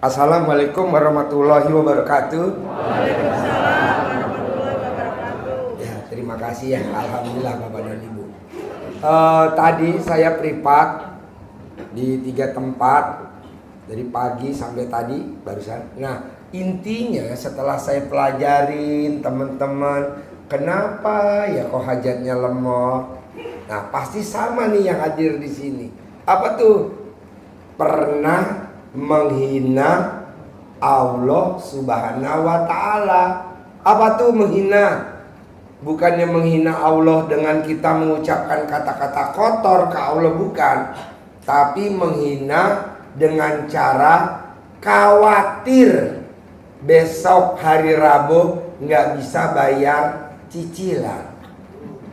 Assalamualaikum warahmatullahi wabarakatuh. Waalaikumsalam warahmatullahi wabarakatuh. Ya, terima kasih ya. Alhamdulillah Bapak dan Ibu. Tadi saya privat di 3 tempat dari pagi sampai tadi barusan. Nah, intinya setelah saya pelajarin teman-teman, kenapa ya kok hajatnya lemot? Nah, pasti sama nih yang hadir di sini. Apa tuh? Pernah menghina Allah Subhanahu wa ta'ala. Apa tuh menghina? Bukannya menghina Allah dengan kita mengucapkan kata-kata kotor ke Allah, bukan. Tapi menghina dengan cara khawatir besok hari Rabu nggak bisa bayar cicilan.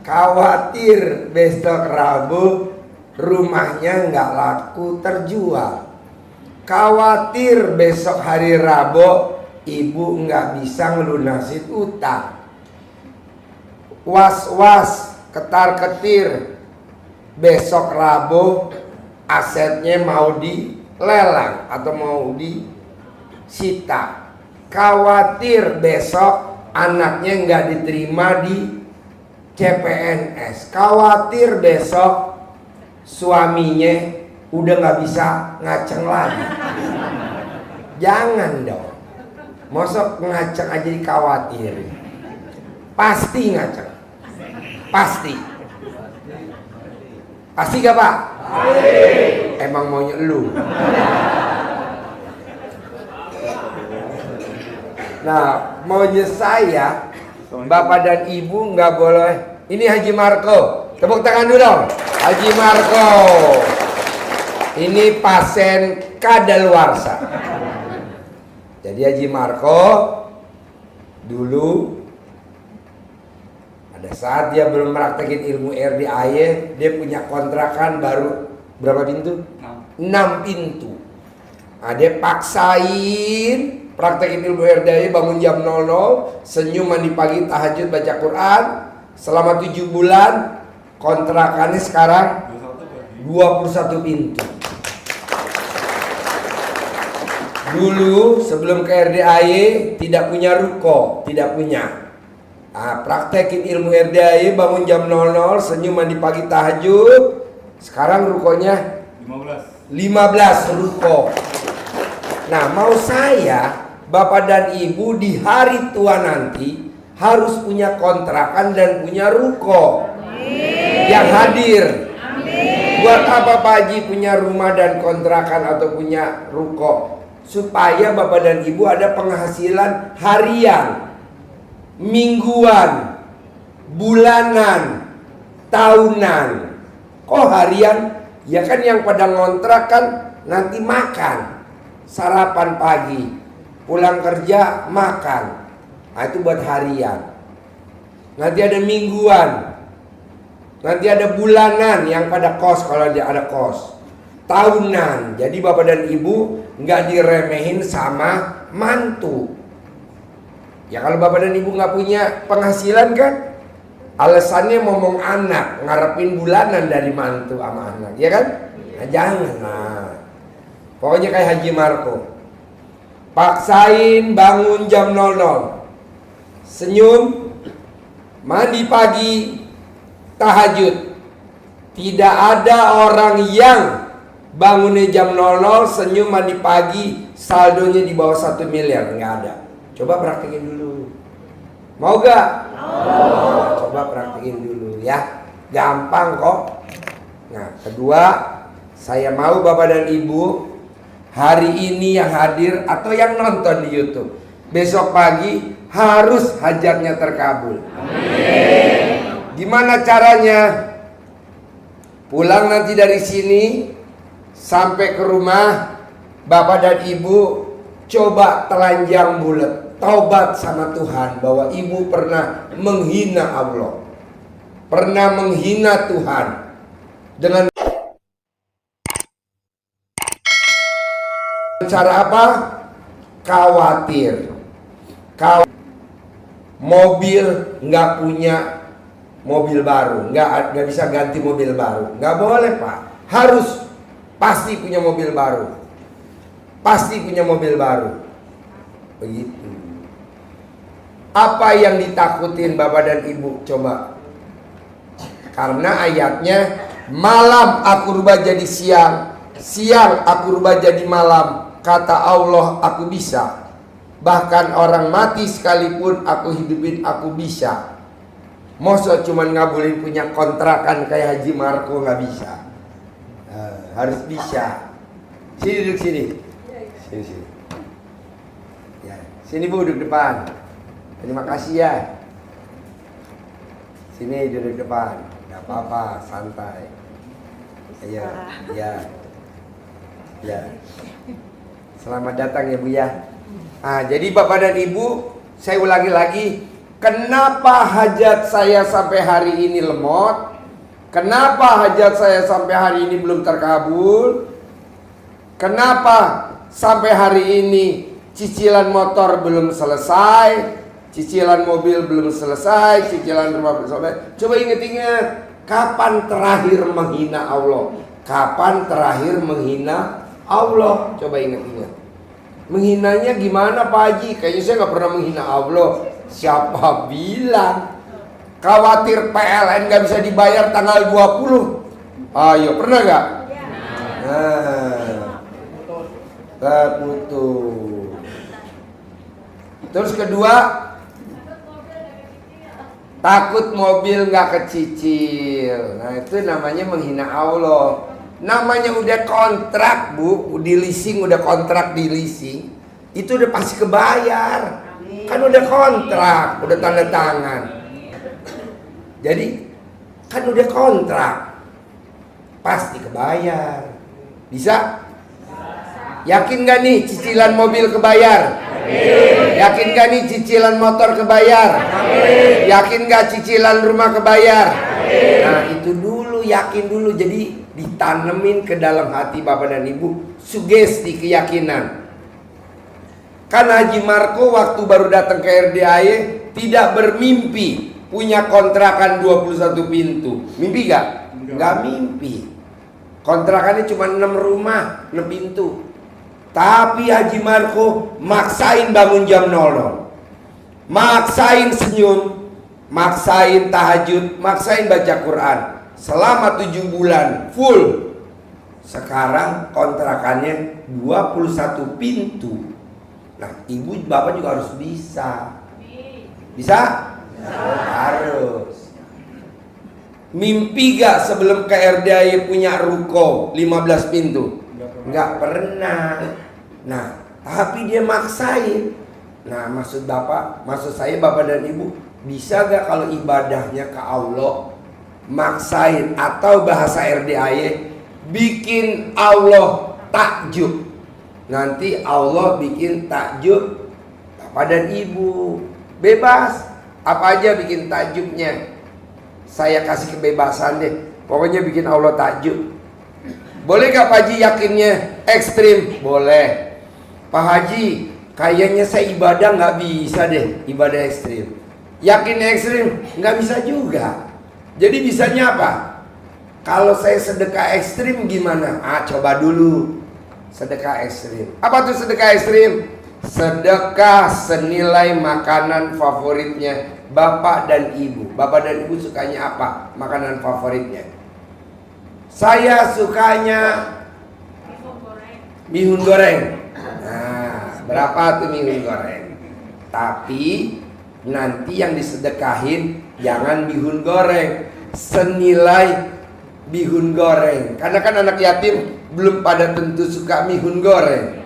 Khawatir besok Rabu rumahnya nggak laku terjual. Khawatir besok hari Rabu ibu nggak bisa ngelunasin utang. Was-was, ketar-ketir besok Rabu asetnya mau dilelang atau mau disita. Khawatir besok anaknya nggak diterima di CPNS. Khawatir besok suaminya udah nggak bisa ngaceng lagi. Jangan dong. Mosok ngaceng aja dikhawatir. Pasti ngaceng. Pasti. Pasti gak Pak? Pasti. Emang maunya lu. Nah, maunya saya, Bapak dan Ibu nggak boleh. Ini Haji Marco. Tepuk tangan dulu dong. Haji Marco. Ini pasien kadaluarsa. Jadi Haji Marco dulu ada saat dia belum praktekin ilmu RDAY, dia punya kontrakan baru berapa pintu? 6 pintu. Nah, dia paksain praktekin ilmu RDAY, bangun jam 00, senyum, mandi pagi, tahajud, baca Quran selama 7 bulan. Kontrakannya sekarang 21 pintu. Dulu sebelum ke RDAY tidak punya ruko, tidak punya. Nah, praktekin ilmu RDAY, bangun jam 00, senyum, mandi pagi, tahajud. Sekarang rukonya 15 ruko. Nah, mau saya, Bapak dan Ibu di hari tua nanti harus punya kontrakan dan punya ruko. Yang hadir. Buat apa Pak Haji punya rumah dan kontrakan atau punya ruko? Supaya Bapak dan Ibu ada penghasilan harian, mingguan, bulanan, tahunan. Kok harian? Ya kan yang pada ngontrak kan nanti makan, sarapan pagi, pulang kerja makan. Nah, itu buat harian. Nanti ada mingguan, nanti ada bulanan yang pada kos kalau dia ada kos. Tahunan. Jadi Bapak dan Ibu nggak diremehin sama mantu. Ya kalau Bapak dan Ibu nggak punya penghasilan kan, alasannya ngomong anak, ngarepin bulanan dari mantu sama anak, ya kan? Nah, jangan lah. Pokoknya kayak Haji Marco. Paksain bangun jam 00. Senyum, mandi pagi, tahajud. Tidak ada orang yang bangunnya jam 00, senyum, mandi pagi, saldonya di bawah 1 miliar. Nggak ada. Coba praktekin dulu. Mau gak? Mau. Coba praktekin dulu ya. Gampang kok. Nah, kedua, saya mau Bapak dan Ibu hari ini yang hadir atau yang nonton di YouTube, besok pagi harus hajatnya terkabul. Amin. Gimana caranya? Pulang nanti dari sini sampai ke rumah, Bapak dan Ibu coba telanjang bulat, taubat sama Tuhan bahwa Ibu pernah menghina Allah, pernah menghina Tuhan dengan cara apa? Khawatir. Mobil nggak punya mobil baru, nggak bisa ganti mobil baru, nggak boleh Pak, harus pasti punya mobil baru. pasti punya mobil baru. Begitu. Apa yang ditakutin Bapak dan Ibu? Coba. Karena ayatnya, malam aku rubah jadi siang, siang aku rubah jadi malam. Kata Allah, aku bisa. Bahkan orang mati sekalipun aku hidupin, aku bisa. Masa cuman ngabulin punya kontrakan kayak Haji Marco, nggak bisa. Harus bisa. Sini duduk sini. Sini. Ya, sini Bu, duduk depan. Terima kasih ya. Sini duduk depan. Gak apa-apa, santai. Ya. Selamat datang ya Bu ya. Jadi Bapak dan Ibu, saya ulangi lagi. Kenapa hajat saya sampai hari ini lemot? Kenapa hajat saya sampai hari ini belum terkabul? Kenapa sampai hari ini cicilan motor belum selesai, cicilan mobil belum selesai, cicilan rumah belum selesai? Coba ingat-ingat, kapan terakhir menghina Allah? Kapan terakhir menghina Allah? Coba ingat-ingat. Menghinanya gimana Pak Haji? Kayaknya saya nggak pernah menghina Allah. Siapa bilang? Khawatir PLN nggak bisa dibayar tanggal 20. Ayo, pernah nggak? Terputus. Terus kedua, takut mobil nggak kecicil. Nah itu namanya menghina Allah. Namanya udah kontrak Bu, di leasing, udah kontrak di leasing, itu udah pasti kebayar. Kan udah kontrak, udah tanda tangan. Jadi kan udah kontrak, pasti kebayar. Bisa? Yakin gak nih cicilan mobil kebayar? Yakin gak nih cicilan motor kebayar? Yakin gak cicilan rumah kebayar? Nah itu dulu, yakin dulu. Jadi ditanemin ke dalam hati Bapak dan Ibu sugesti keyakinan. Kan Haji Marco waktu baru datang ke RDAY tidak bermimpi punya kontrakan 21 pintu. Mimpi gak? Gak mimpi. Kontrakannya cuma 6 rumah, 6 pintu. Tapi Haji Marco maksain bangun jam 00, maksain senyum, maksain tahajud, maksain baca Quran selama 7 bulan full. Sekarang kontrakannya 21 pintu. Nah ibu bapak juga harus bisa. Bisa? Harus. Mimpi gak sebelum ke RDAY punya ruko 15 pintu? Nggak pernah. Nah tapi dia maksain. Nah maksud saya bapak dan ibu, bisa gak kalau ibadahnya ke Allah maksain, atau bahasa RDAY bikin Allah takjub? Nanti Allah bikin takjub bapak dan ibu, bebas apa aja bikin takjubnya. Saya kasih kebebasan deh, pokoknya bikin Allah takjub. Boleh gak Pak Haji yakinnya ekstrim? Boleh. Pak Haji kayaknya saya ibadah nggak bisa deh, ibadah ekstrim. Yakin ekstrim? Nggak bisa juga. Jadi bisanya apa? Kalau saya sedekah ekstrim gimana? Coba dulu sedekah ekstrim. Apa tuh sedekah ekstrim? Sedekah senilai makanan favoritnya bapak dan ibu. Bapak dan ibu sukanya apa? Makanan favoritnya. Saya sukanya bihun goreng. Nah, berapa tuh bihun goreng? Tapi nanti yang disedekahin jangan bihun goreng senilai bihun goreng. Karena kan anak yatim belum pada tentu suka bihun goreng.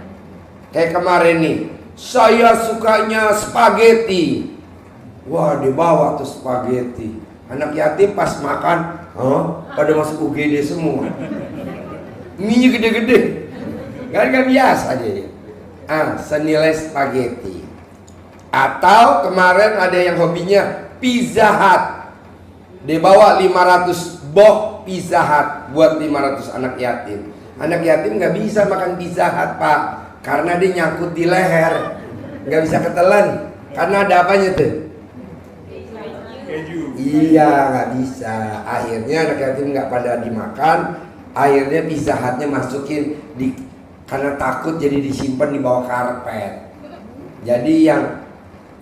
Kayak kemarin nih, saya sukanya spaghetti. Wah, dibawa tuh spaghetti. Anak yatim pas makan, pada masuk UGD semua. Mie gede-gede. Gak biasa dia. Senilai spaghetti. Atau kemarin ada yang hobinya Pizza Hut. Dia bawa 500 box Pizza Hut buat 500 anak yatim. Anak yatim gak bisa makan Pizza Hut Pak, karena dia nyangkut di leher, gak bisa ketelan. Karena ada apanya tuh? Iya, gak bisa. Akhirnya anak yatim gak pada dimakan. Akhirnya Pizza Hutnya masukin di Karena takut jadi disimpan di bawah karpet. Jadi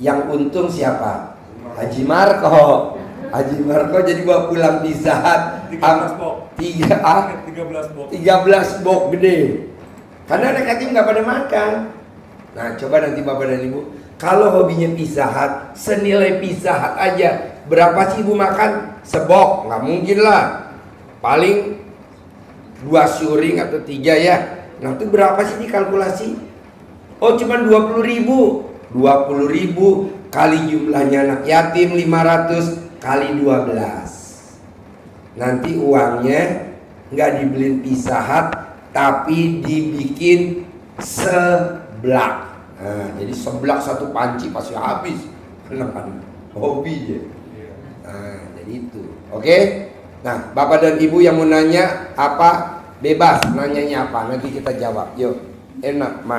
yang untung siapa? Haji Marco. Haji Marco jadi bawa pulang Pizza Hut 13 box. 13 box. 13 box gede. Karena anak yatim nggak pada makan. Nah, coba nanti Bapak dan Ibu, kalau hobinya Pizza Hut, senilai Pizza Hut aja, berapa sih Ibu makan? Sebok, nggak mungkin lah. Paling 2 syuring atau 3 ya. Nah, itu berapa sih dikalkulasi? Oh, cuma 20.000. 20.000 kali jumlahnya anak yatim 500 kali 12. Nanti uangnya nggak dibeliin Pizza Hut, tapi dibikin seblak. Nah, jadi seblak satu panci pasti habis. Anak-anak hobi ya. Nah, jadi itu. Oke? Nah, Bapak dan Ibu yang mau nanya apa? Bebas nanyanya apa, nanti kita jawab. Yuk, enak, man.